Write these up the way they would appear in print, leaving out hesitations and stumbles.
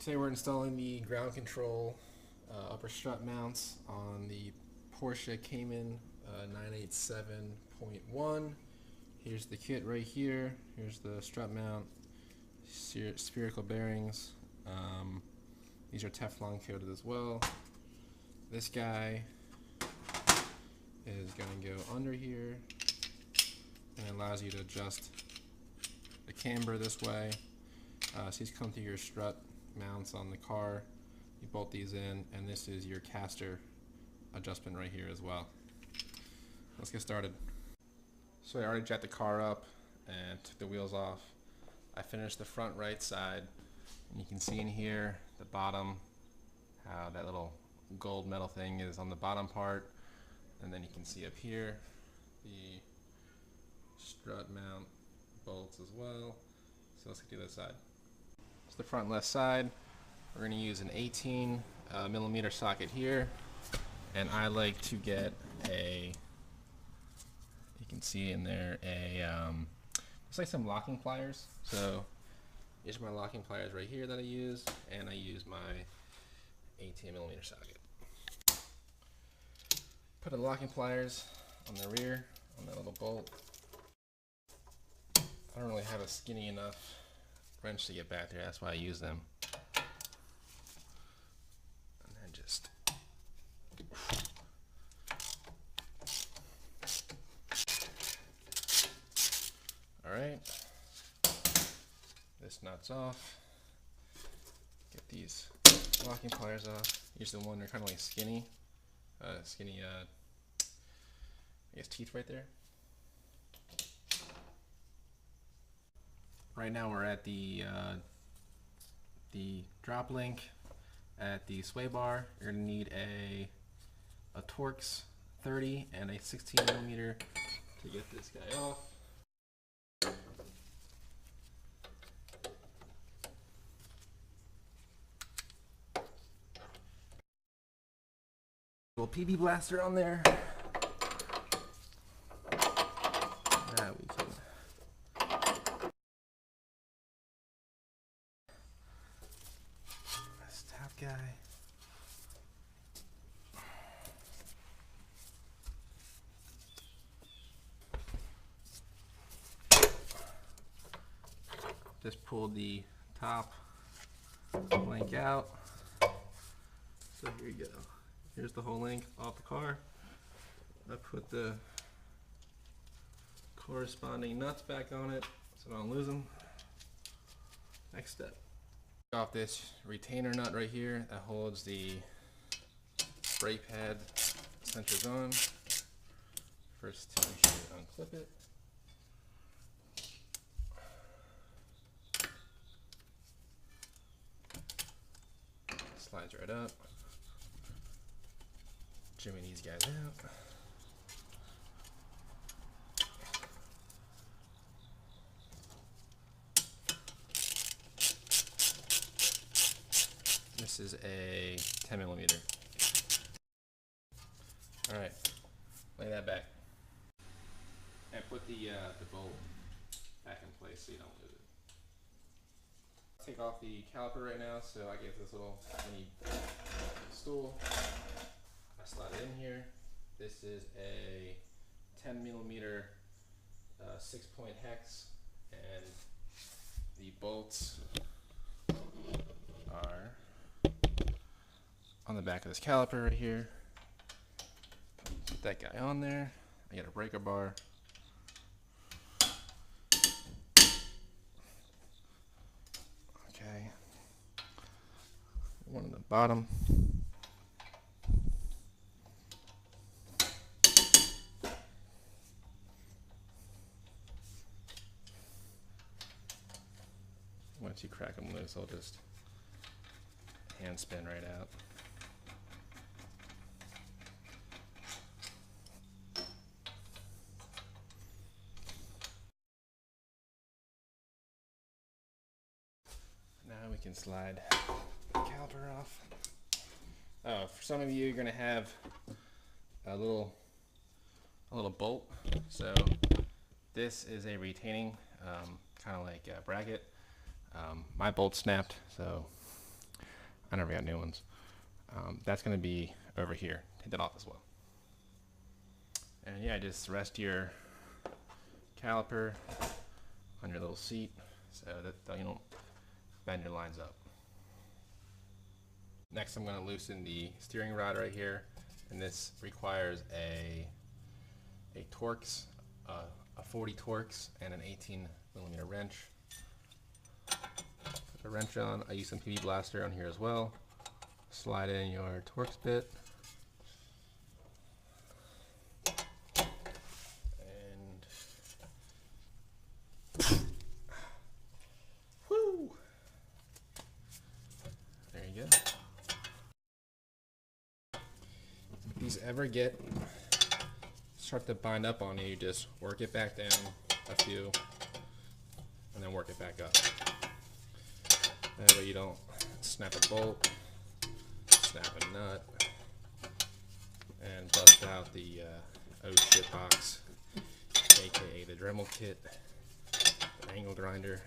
Today we're installing the ground control upper strut mounts on the Porsche Cayman 987.1. Here's the kit right here. Here's the strut mount, spherical bearings. These are Teflon coated as well. This guy is going to go under here and it allows you to adjust the camber this way. So these come to your strut mounts on the car. You bolt these in, and this is your caster adjustment right here as well. Let's get started. So I already jacked the car up and took the wheels off. I finished the front right side, and you can see in here the bottom how that little gold metal thing is on the bottom part, and then you can see up here the strut mount bolts as well. So let's get to the other side. It's the front left side. We're going to use an 18 millimeter socket here, and I like to get a, you can see in there, it's like some locking pliers. So these are my locking pliers right here that I use, and I use my 18 millimeter socket. Put the locking pliers on the rear, on that little bolt. I don't really have a skinny enough wrench to get back there, that's why I use them. And then just alright, this nut's off. Get these locking pliers off. Use the one they're kind of like skinny I guess teeth right there. Right now we're at the drop link at the sway bar. You're gonna need a Torx 30 and a 16 millimeter to get this guy off. Little PB blaster on there. Now we can top guy. Just pulled the top link out. So here you go. Here's the whole link off the car. I put the corresponding nuts back on it so I don't lose them. Next step. Off this retainer nut right here that holds the brake pad sensors on. First, make sure you unclip it. Slides right up. Jimmy these guys out. This is a 10 millimeter. All right, lay that back. And put the bolt back in place so you don't lose it. Take off the caliper right now, so I get this little mini stool. I slide it in here. This is a 10 millimeter 6-point hex, and the bolts are on the back of this caliper right here. Put that guy on there. I get a breaker bar. Okay. One on the bottom. Once you crack them loose, I'll just hand spin right out. Now we can slide the caliper off. Oh, for some of you, you're gonna have a little bolt. So this is a retaining, kind of like a bracket. My bolt snapped, so I never got new ones. That's going to be over here. Take that off as well. And yeah, just rest your caliper on your little seat so that you don't bend your lines up. Next, I'm going to loosen the steering rod right here, and this requires a Torx, a 40 Torx, and an 18mm wrench. Put the wrench on. I use some PB Blaster on here as well. Slide in your Torx bit. And whoo! There you go. If these ever start to bind up on you, you just work it back down a few and then work it back up. That way you don't snap a bolt, snap a nut, and bust out the oh shit box, aka the Dremel kit, the angle grinder.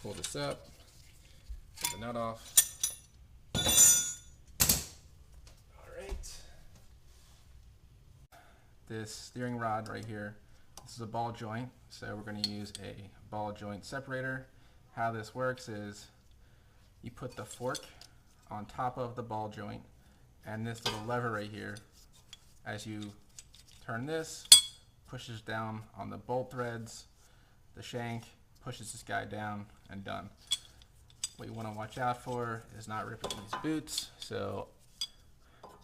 Pull this up, get the nut off. Alright. This steering rod right here, this is a ball joint, so we're going to use a ball joint separator. How this works is you put the fork on top of the ball joint, and this little lever right here, as you turn this, pushes down on the bolt threads, the shank, pushes this guy down, and done. What you want to watch out for is not ripping these boots, so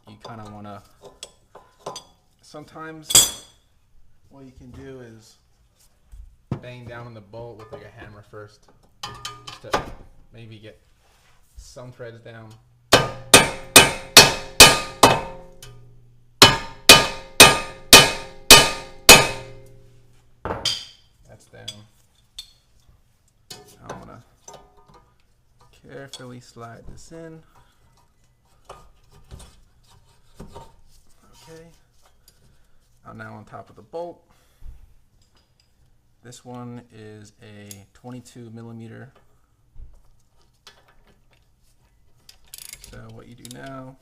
you kind of want to, sometimes what you can do is bang down on the bolt with like a hammer first, just to maybe get some threads down. That's down. I want to carefully slide this in. Okay. I'm now on top of the bolt. This one is a 22mm. So what you do now,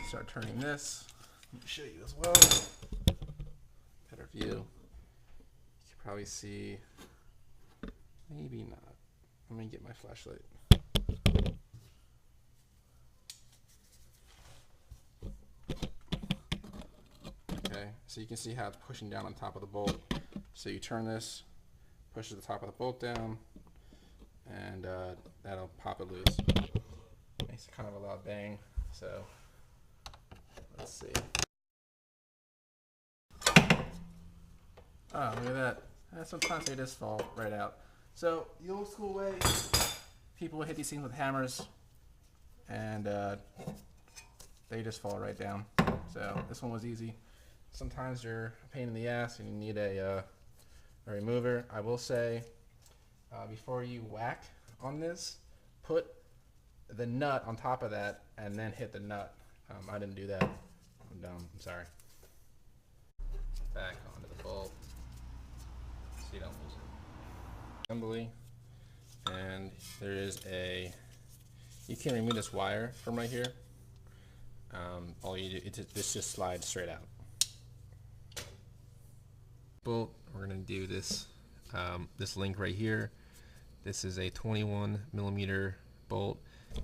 start turning this. Let me show you as well. Better view. You can probably see. Maybe not. I'm gonna get my flashlight. Okay, so you can see how it's pushing down on top of the bolt. So you turn this, pushes the top of the bolt down, and that'll pop it loose. Makes kind of a loud bang. So let's see. Oh, look at that. Sometimes they just fall right out. So the old school way, people would hit these things with hammers, and they just fall right down. So this one was easy. Sometimes you're a pain in the ass and you need a remover. I will say, before you whack on this, put the nut on top of that and then hit the nut. I didn't do that. I'm dumb. I'm sorry. Back onto the bolt so you don't lose it. Assembly, and there is you can remove this wire from right here. All you do, this just slides straight out. Bolt, we're gonna do this this link right here. This is a 21mm bolt,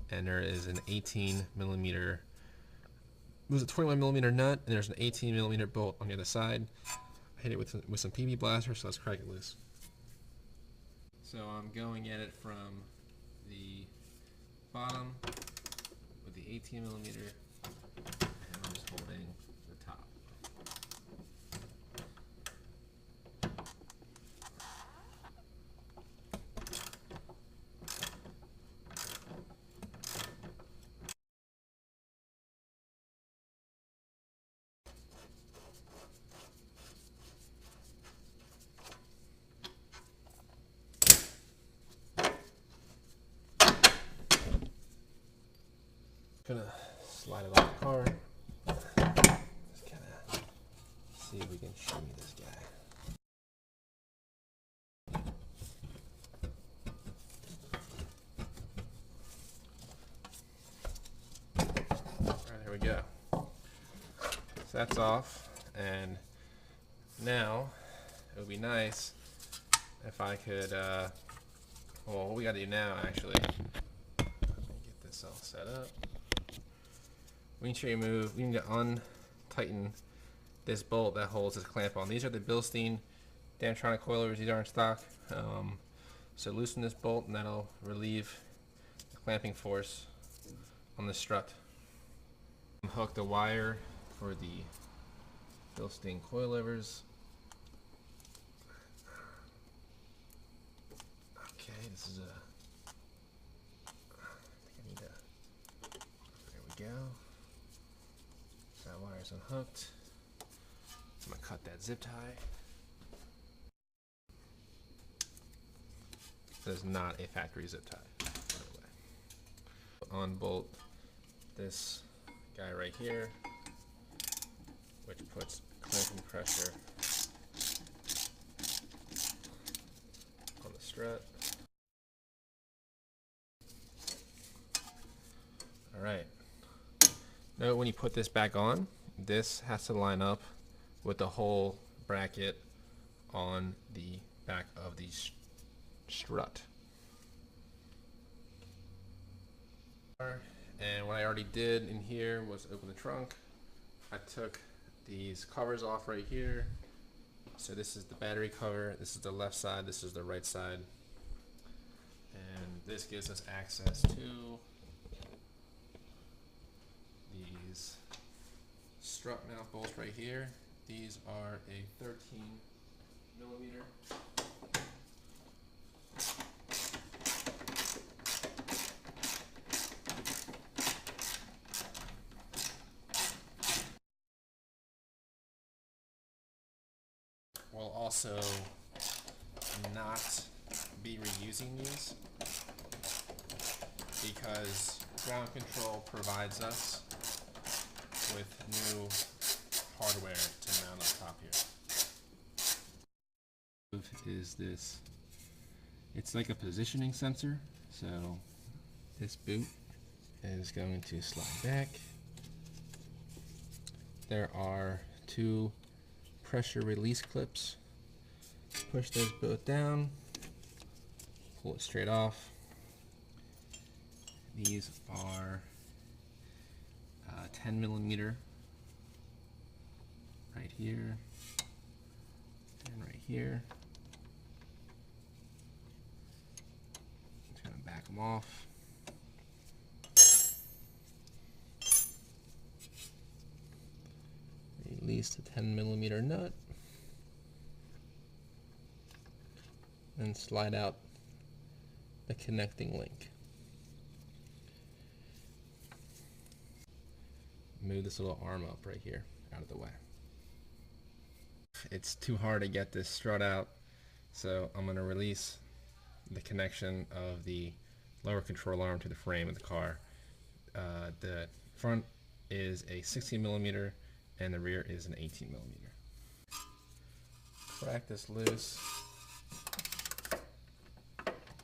and there is an 18mm. There's a 21mm nut, and there's an 18mm bolt on the other side. I hit it with some PB Blaster, so let's crack it loose. So I'm going at it from the bottom with the 18mm, and I'm just holding the top. Gonna slide it off the car. see if we can shimmy this guy. Alright, here we go. So that's off, and now it would be nice if I could, well, what we gotta do now actually, let me get this all set up. We need to remove, we need to untighten this bolt that holds this clamp on. These are the Bilstein Damtronic coilovers, these are in stock. So loosen this bolt and that'll relieve the clamping force on the strut. Hook the wire for the Bilstein coilovers. Okay, this is there we go. So that wire's unhooked. I'm gonna cut that zip tie. This is not a factory zip tie, by the way. Unbolt this guy right here, which puts clamping pressure on the strut. Alright. Note when you put this back on, this has to line up with the whole bracket on the back of the strut. And what I already did in here was open the trunk. I took these covers off right here. So this is the battery cover, this is the left side, this is the right side. And this gives us access to these strut mount bolts right here. These are a 13mm. We'll also not be reusing these because ground control provides us with new hardware to mount on top here. Is this, it's like a positioning sensor, so this boot is going to slide back. There are two pressure release clips. Push those both down, pull it straight off. These are 10mm right here and right here. Just gonna back them off. Release the 10mm nut and slide out the connecting link. Move this little arm up right here out of the way. It's too hard to get this strut out, so I'm going to release the connection of the lower control arm to the frame of the car. The front is a 16mm and the rear is an 18mm. Crack this loose.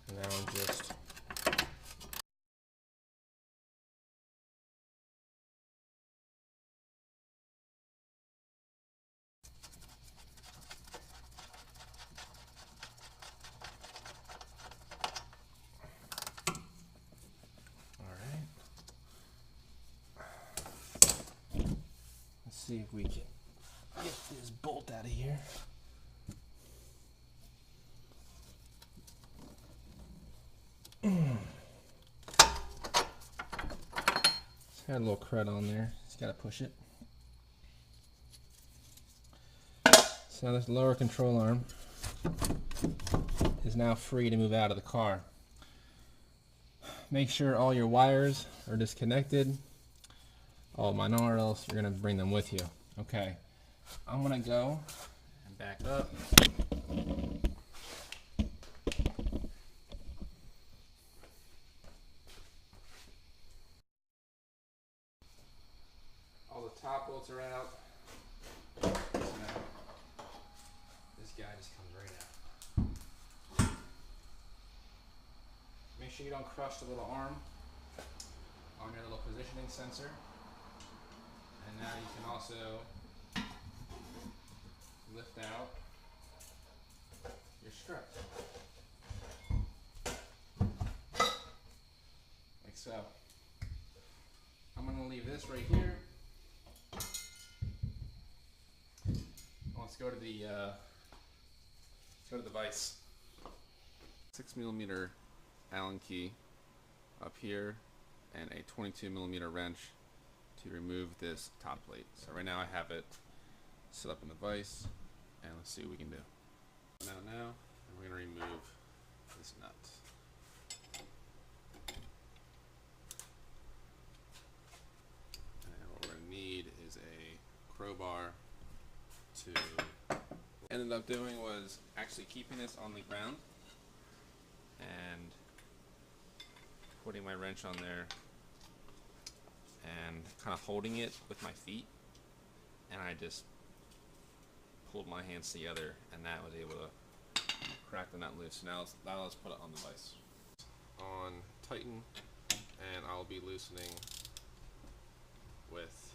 And now I'm just see if we can get this bolt out of here. It's got a little crud on there. Just gotta push it. So this lower control arm is now free to move out of the car. Make sure all your wires are disconnected. All mine are, or else you're gonna bring them with you. Okay, I'm gonna go and back up. All the top bolts are out. So now this guy just comes right out. Make sure you don't crush the little arm on your little positioning sensor. And now you can also lift out your strut. Like so. I'm going to leave this right here. Let's go to the vise. 6mm Allen key up here and a 22mm wrench to remove this top plate. So right now I have it set up in the vise, and let's see what we can do. Now and we're going to remove this nut. And what we're going to need is a crowbar to... Ended up doing was actually keeping this on the ground and putting my wrench on there and kind of holding it with my feet, and I just pulled my hands together, and that was able to crack the nut loose. Now let's put it on the vise. On tighten, and I'll be loosening with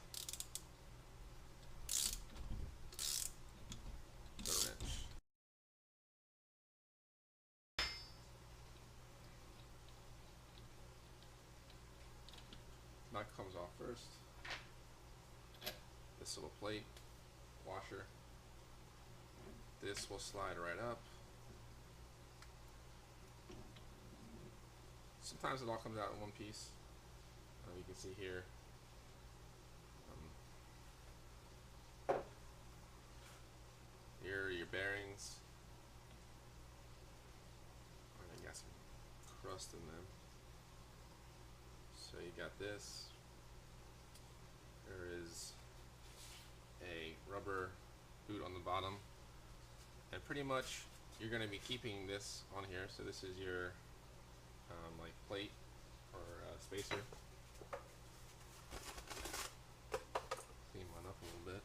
the wrench. Nut comes off first. This little plate, washer. This will slide right up. Sometimes it all comes out in one piece. You can see here. Here are your bearings. I got some crust in them. So you got this. There is a rubber boot on the bottom, and pretty much you're going to be keeping this on here. So this is your like plate or spacer. Clean one up a little bit.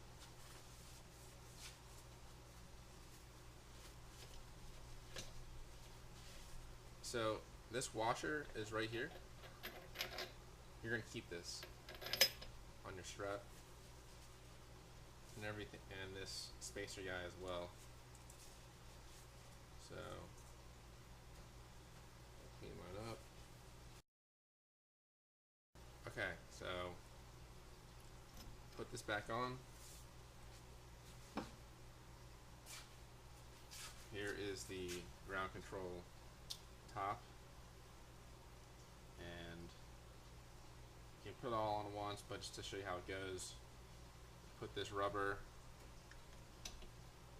So this washer is right here. You're going to keep this on your strut and everything, and this spacer guy as well. So clean mine up. Okay, so put this back on. Here is the ground control top, and you can put it all on once, but just to show you how it goes, put this rubber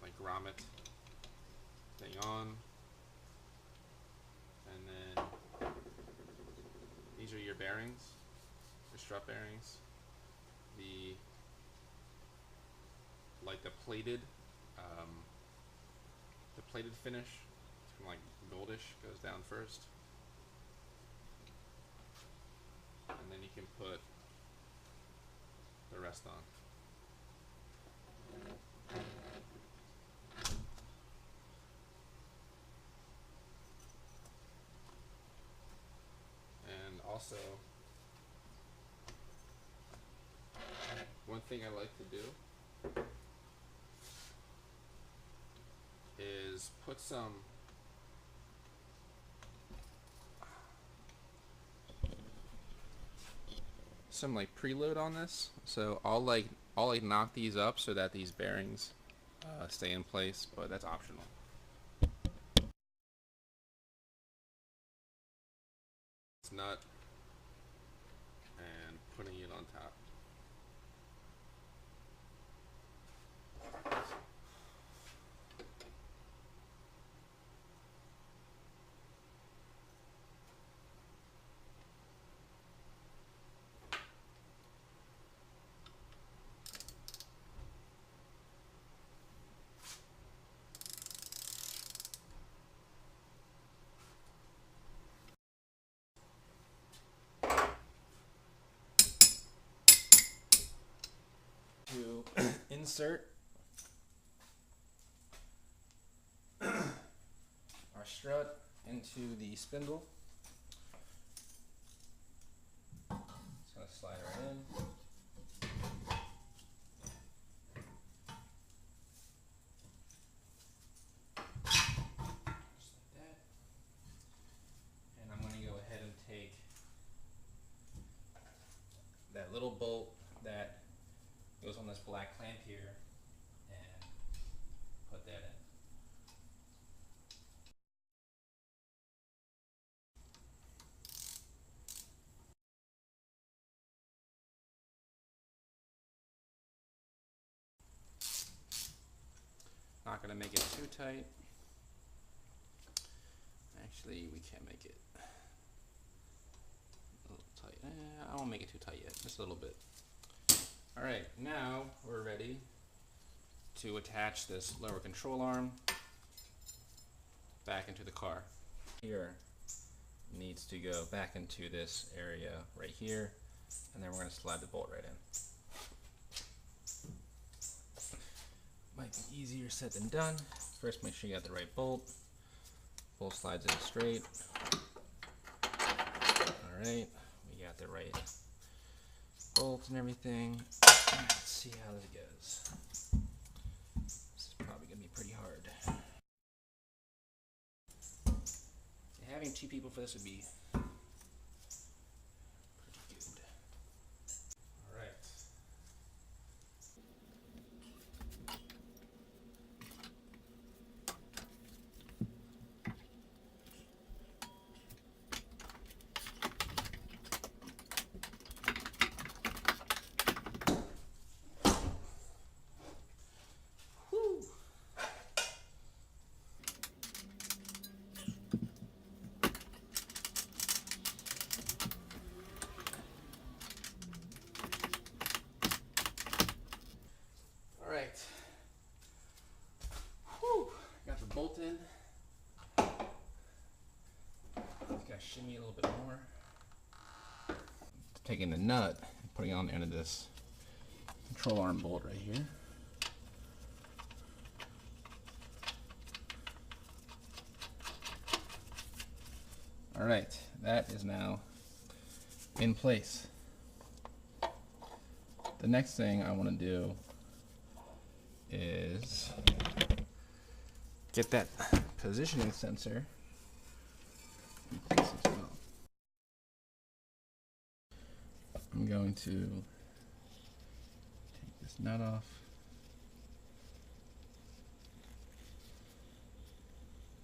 like grommet thing on, and then these are your bearings, your strut bearings. The plated finish, it's from like goldish, goes down first, and then you can put the rest on. And also, one thing I like to do is put some like preload on this. So I'll knock these up so that these bearings stay in place, but that's optional. This nut and putting it on top. To insert into the spindle. Just gonna slide it right in. That little bolt that goes on this black clamp here and put that in. Not going to make it too tight. Actually, we can't make it a little tight. I won't make it too tight yet, just a little bit. All right, now we're ready to attach this lower control arm back into the car. Here needs to go back into this area right here, and then we're going to slide the bolt right in. Might be easier said than done. First, make sure you got the right bolt. Bolt slides in straight. All right, we got the right bolt and everything. Let's see how this goes. This is probably gonna be pretty hard. Having two people for this would be pretty good. All right. Got the bolt in. Just gotta shimmy a little bit more. Taking the nut and putting it on the end of this control arm bolt right here. All right, that is now in place. The next thing I want to do is get that positioning sensor in place as well. I'm going to take this nut off.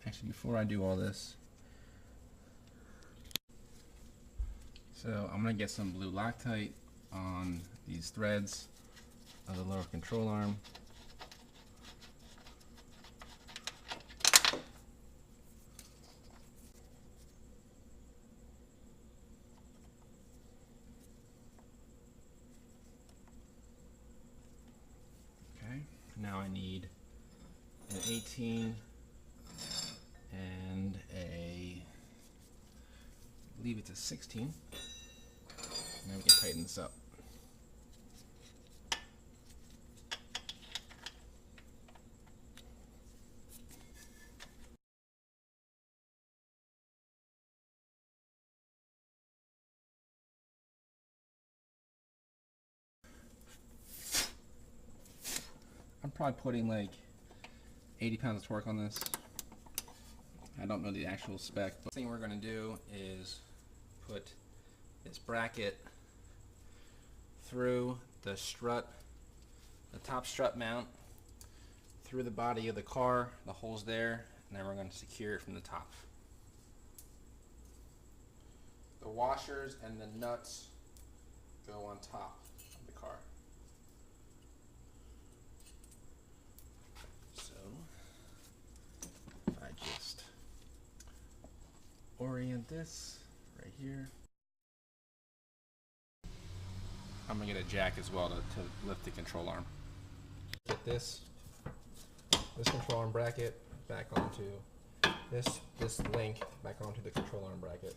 Actually, before I do all this, so I'm going to get some blue Loctite on these threads of the lower control arm. Okay, now I need an 18 and a, leave it to 16. Now we can tighten this up. I'm probably putting like 80 pounds of torque on this. I don't know the actual spec, but the thing we're going to do is put this bracket through the strut, the top strut mount, through the body of the car, the hole's there, and then we're going to secure it from the top. The washers and the nuts go on top of the car. So if I just orient this right here, I'm gonna get a jack as well to lift the control arm. Get this control arm bracket back onto this link back onto the control arm bracket.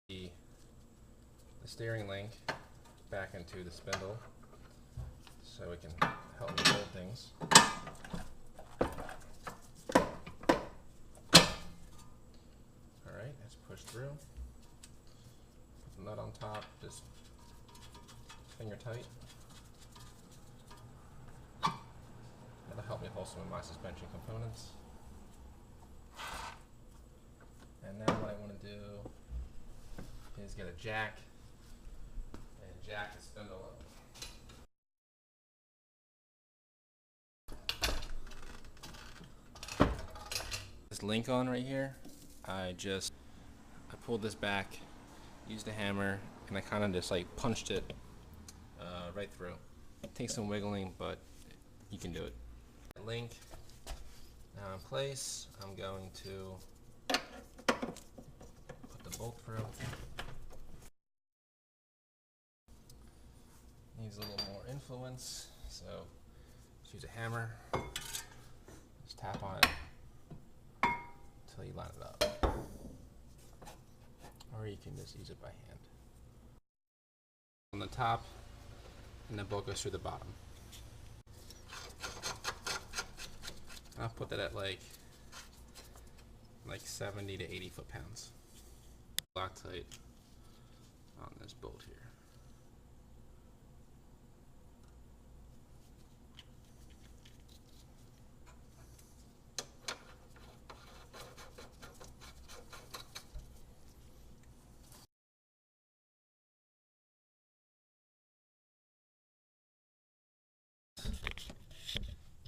The steering link back into the spindle so it can help me hold things. through. Put the nut on top, just finger tight. That'll help me hold some of my suspension components. And now what I want to do is get a jack and jack the spindle up. This link on right here, I pulled this back, used a hammer, and I kind of just like punched it right through. It takes some wiggling, but you can do it. Link now in place. I'm going to put the bolt through. Needs a little more influence, so just use a hammer. Just tap on it until you line it up. Or you can just use it by hand. On the top, and the bolt goes through the bottom. I'll put that at like 70 to 80 foot-pounds. Loctite on this bolt here.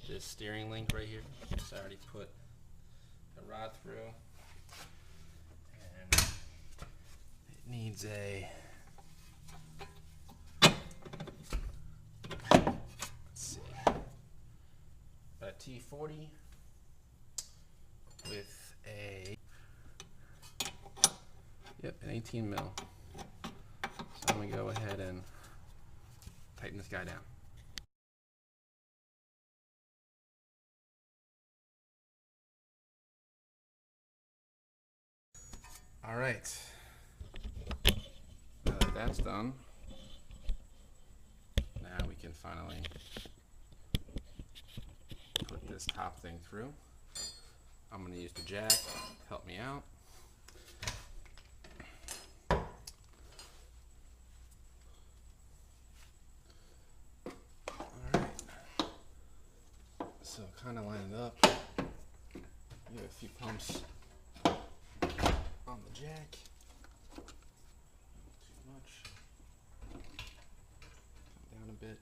This steering link right here, so I already put the rod through, and it needs a, let's see, a T40 with an 18 mil. So I'm gonna go ahead and tighten this guy down. All right, now that that's done, now we can finally put this top thing through. I'm going to use the jack to help me out. All right, so kind of line it up. You have a few pumps on the jack. Not too much. Come down a bit.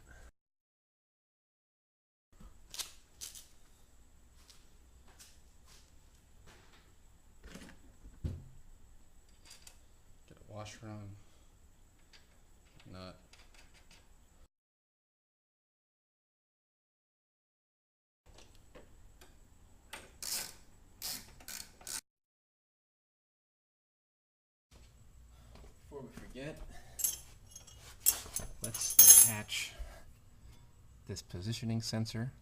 Get a washer on. Nut. Before we forget, let's attach this positioning sensor.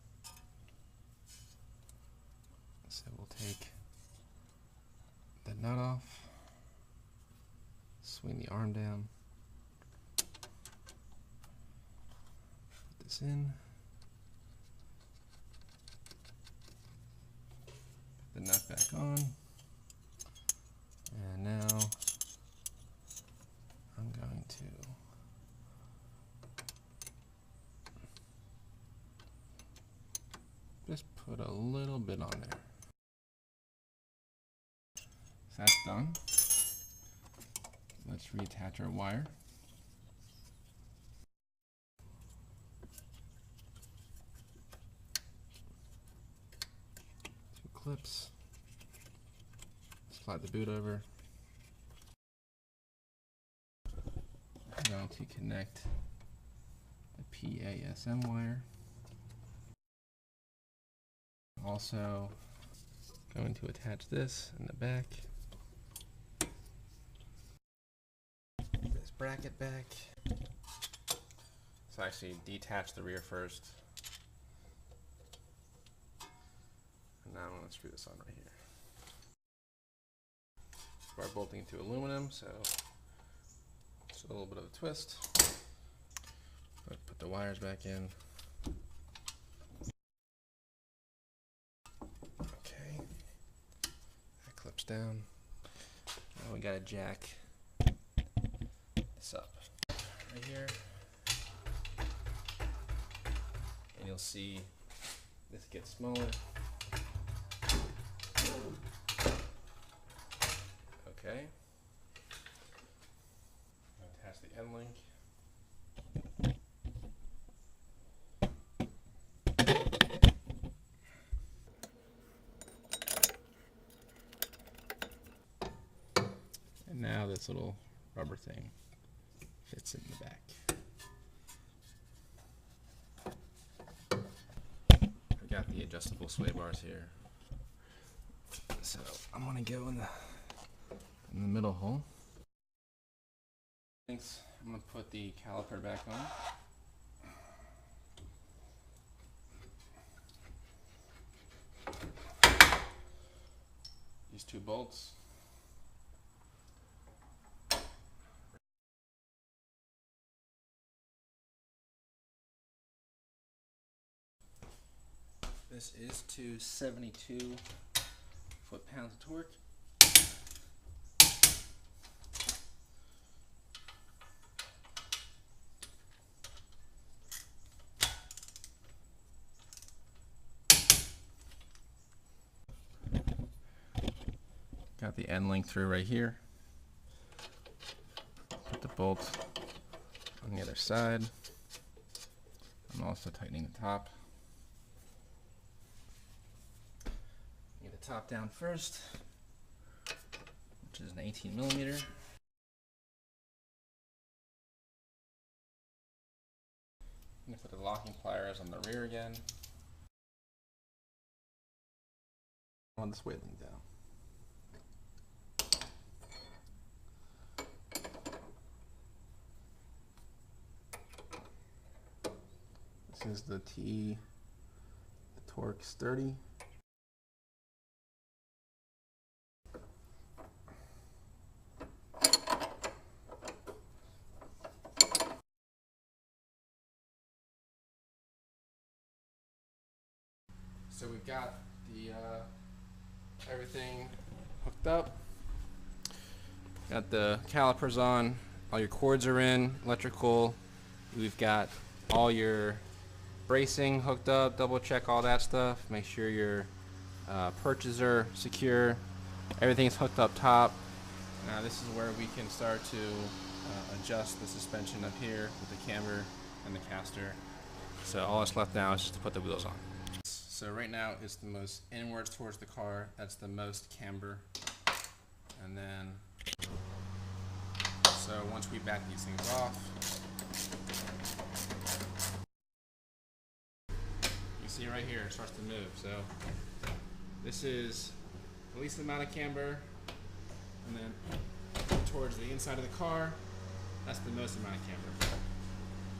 So we'll take the nut off, swing the arm down, put this in, put the nut back on, and now I'm going to just put a little bit on there. So that's done. Let's reattach our wire. Two clips. Slide the boot over. I'm going to connect the PASM wire. Also going to attach this in the back. This bracket back. So actually detach the rear first. And now I'm going to screw this on right here. We're bolting to aluminum, so it's a little bit of a twist. Put the wires back in. Okay, that clips down. we gotta jack this up right here, and you'll see this gets smaller. Okay. Attach the end link. And now this little rubber thing fits in the back. We got the adjustable sway bars here. So I'm gonna go in the middle hole. Thanks. I'm gonna put the caliper back on. These two bolts. This is to 72 foot-pounds of torque. Got the end link through right here. Put the bolt on the other side. I'm also tightening the top. Get the top down first, which is an 18mm. I'm going to put the locking pliers on the rear again. On this weight link down. This is the the torque's 30. So we've got the everything hooked up. Got the calipers on, all your cords are in, electrical. We've got all your bracing hooked up, double check all that stuff. Make sure your perches are secure. Everything's hooked up top. Now this is where we can start to adjust the suspension up here with the camber and the caster. So all that's left now is just to put the wheels on. So right now it's the most inwards towards the car. That's the most camber. And then, so once we back these things off, you see right here it starts to move. So this is the least amount of camber, and then towards the inside of the car, that's the most amount of camber.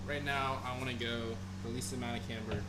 Right now I want to go the least amount of camber